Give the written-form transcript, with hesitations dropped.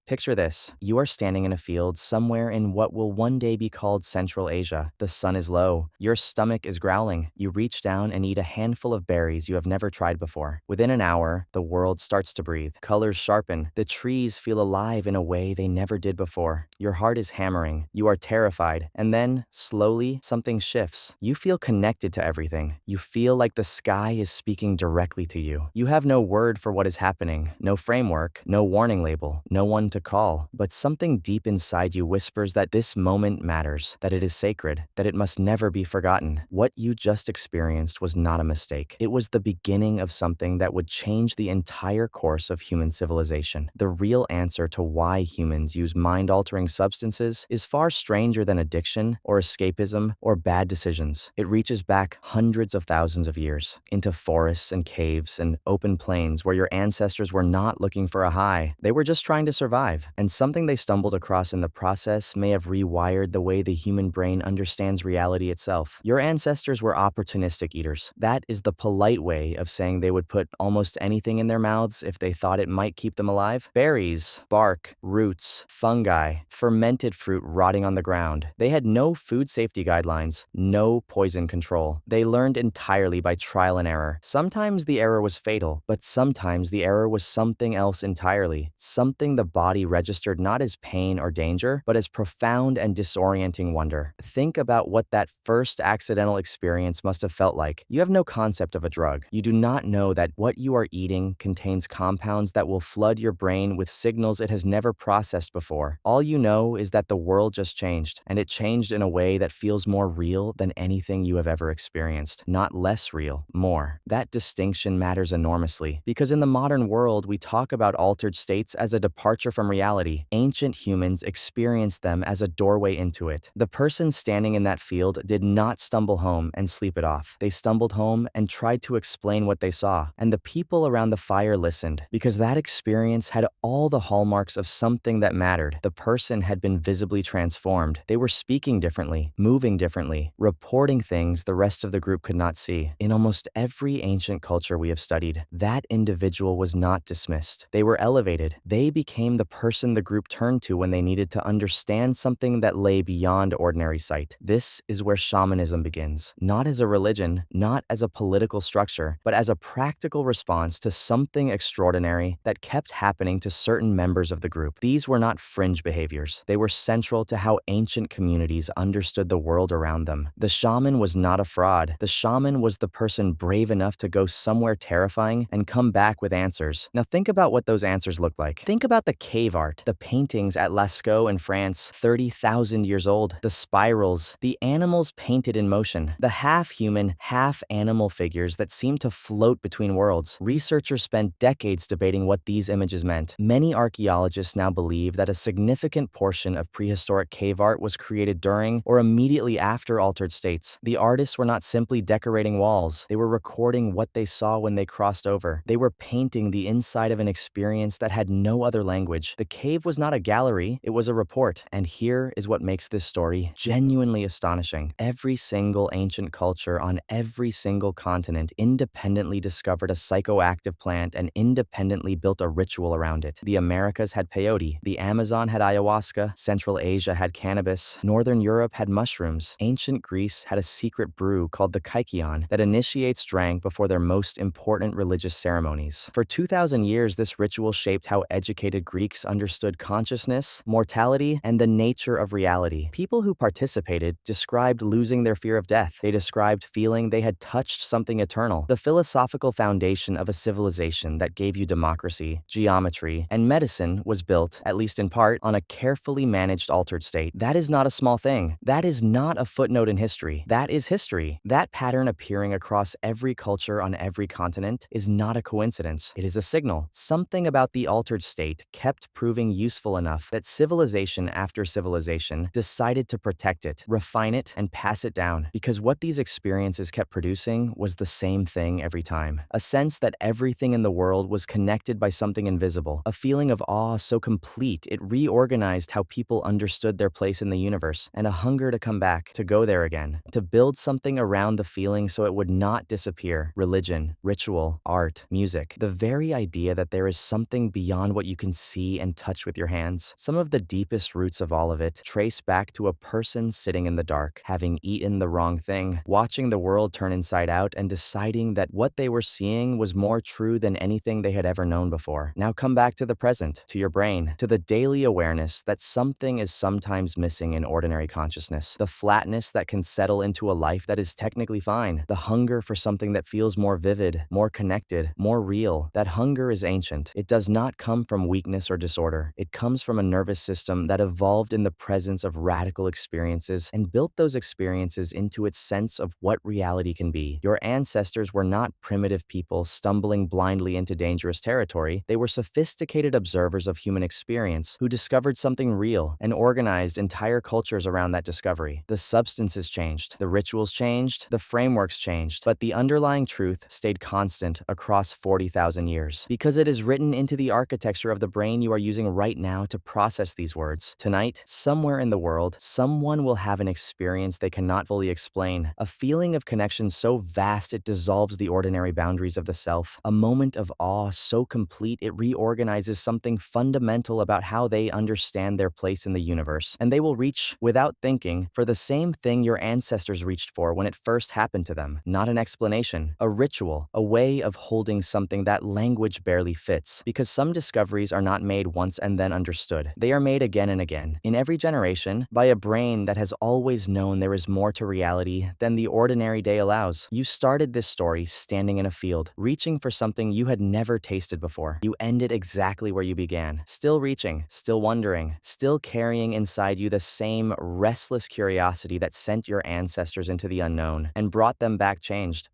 Picture this. You are standing in a field somewhere in what will one day be called Central Asia. The sun is low. Your stomach is growling. You reach down and eat a handful of berries you have never tried before. Within an hour, the world starts to breathe. Colors sharpen. The trees feel alive in a way they never did before. Your heart is hammering. You are terrified. And then, slowly, something shifts. You feel connected to everything. You feel like the sky is speaking directly to you. You have no word for what is happening, no framework, no warning label, no one to call. But something deep inside you whispers that this moment matters, that it is sacred, that it must never be forgotten. What you just experienced was not a mistake. It was the beginning of something that would change the entire course of human civilization. The real answer to why humans use mind-altering substances is far stranger than addiction or escapism or bad decisions. It reaches back hundreds of thousands of years, into forests and caves and open plains where your ancestors were not looking for a high. They were just trying to survive. And something they stumbled across in the process may have rewired the way the human brain understands reality itself. Your ancestors were opportunistic eaters. That is the polite way of saying they would put almost anything in their mouths if they thought it might keep them alive. Berries, bark, roots, fungi, fermented fruit rotting on the ground. They had no food safety guidelines, no poison control. They learned entirely by trial and error. Sometimes the error was fatal, but sometimes the error was something else entirely. Something the body registered not as pain or danger, but as profound and disorienting wonder. Think about what that first accidental experience must have felt like. You have no concept of a drug. You do not know that what you are eating contains compounds that will flood your brain with signals it has never processed before. All you know is that the world just changed, and it changed in a way that feels more real than anything you have ever experienced. Not less real, more. That distinction matters enormously, because in the modern world, we talk about altered states as a departure from reality. Ancient humans experienced them as a doorway into it. The person standing in that field did not stumble home and sleep it off. They stumbled home and tried to explain what they saw, and the people around the fire listened, because that experience had all the hallmarks of something that mattered. The person had been visibly transformed. They were speaking differently, moving differently, reporting things the rest of the group could not see. In almost every ancient culture we have studied, that individual was not dismissed. They were elevated. They became the person the group turned to when they needed to understand something that lay beyond ordinary sight. This is where shamanism begins, not as a religion, not as a political structure, but as a practical response to something extraordinary that kept happening to certain members of the group. These were not fringe behaviors. They were central to how ancient communities understood the world around them. The shaman was not a fraud. The shaman was the person brave enough to go somewhere terrifying and come back with answers. Now think about what those answers looked like. Think about the cave art, the paintings at Lascaux in France, 30,000 years old, the spirals, the animals painted in motion, the half-human, half-animal figures that seemed to float between worlds. Researchers spent decades debating what these images meant. Many archaeologists now believe that a significant portion of prehistoric cave art was created during or immediately after altered states. The artists were not simply decorating walls. They were recording what they saw when they crossed over. They were painting the inside of an experience that had no other language. The cave was not a gallery, it was a report. And here is what makes this story genuinely astonishing. Every single ancient culture on every single continent independently discovered a psychoactive plant and independently built a ritual around it. The Americas had peyote, the Amazon had ayahuasca, Central Asia had cannabis, Northern Europe had mushrooms. Ancient Greece had a secret brew called the kykeon that initiates drank before their most important religious ceremonies. For 2,000 years, this ritual shaped how educated Greeks understood consciousness, mortality, and the nature of reality. People who participated described losing their fear of death. They described feeling they had touched something eternal. The philosophical foundation of a civilization that gave you democracy, geometry, and medicine was built, at least in part, on a carefully managed altered state. That is not a small thing. That is not a footnote in history. That is history. That pattern appearing across every culture on every continent is not a coincidence. It is a signal. Something about the altered state kept proving useful enough that civilization after civilization decided to protect it, refine it, and pass it down. Because what these experiences kept producing was the same thing every time. A sense that everything in the world was connected by something invisible. A feeling of awe so complete it reorganized how people understood their place in the universe, and a hunger to come back, to go there again, to build something around the feeling so it would not disappear. Religion, ritual, art, music. The very idea that there is something beyond what you can see see and touch with your hands. Some of the deepest roots of all of it trace back to a person sitting in the dark, having eaten the wrong thing, watching the world turn inside out, and deciding that what they were seeing was more true than anything they had ever known before. Now come back to the present, to your brain, to the daily awareness that something is sometimes missing in ordinary consciousness, the flatness that can settle into a life that is technically fine, the hunger for something that feels more vivid, more connected, more real. That hunger is ancient. It does not come from weakness or disorder. It comes from a nervous system that evolved in the presence of radical experiences and built those experiences into its sense of what reality can be. Your ancestors were not primitive people stumbling blindly into dangerous territory. They were sophisticated observers of human experience who discovered something real and organized entire cultures around that discovery. The substances changed, the rituals changed, the frameworks changed, but the underlying truth stayed constant across 40,000 years. Because it is written into the architecture of the brain you are using right now to process these words. Tonight, somewhere in the world, someone will have an experience they cannot fully explain, a feeling of connection so vast it dissolves the ordinary boundaries of the self, a moment of awe so complete it reorganizes something fundamental about how they understand their place in the universe, and they will reach, without thinking, for the same thing your ancestors reached for when it first happened to them. Not an explanation, a ritual, a way of holding something that language barely fits, because some discoveries are not made once and then understood. They are made again and again, in every generation, by a brain that has always known there is more to reality than the ordinary day allows. You started this story standing in a field, reaching for something you had never tasted before. You ended exactly where you began, still reaching, still wondering, still carrying inside you the same restless curiosity that sent your ancestors into the unknown and brought them back changed.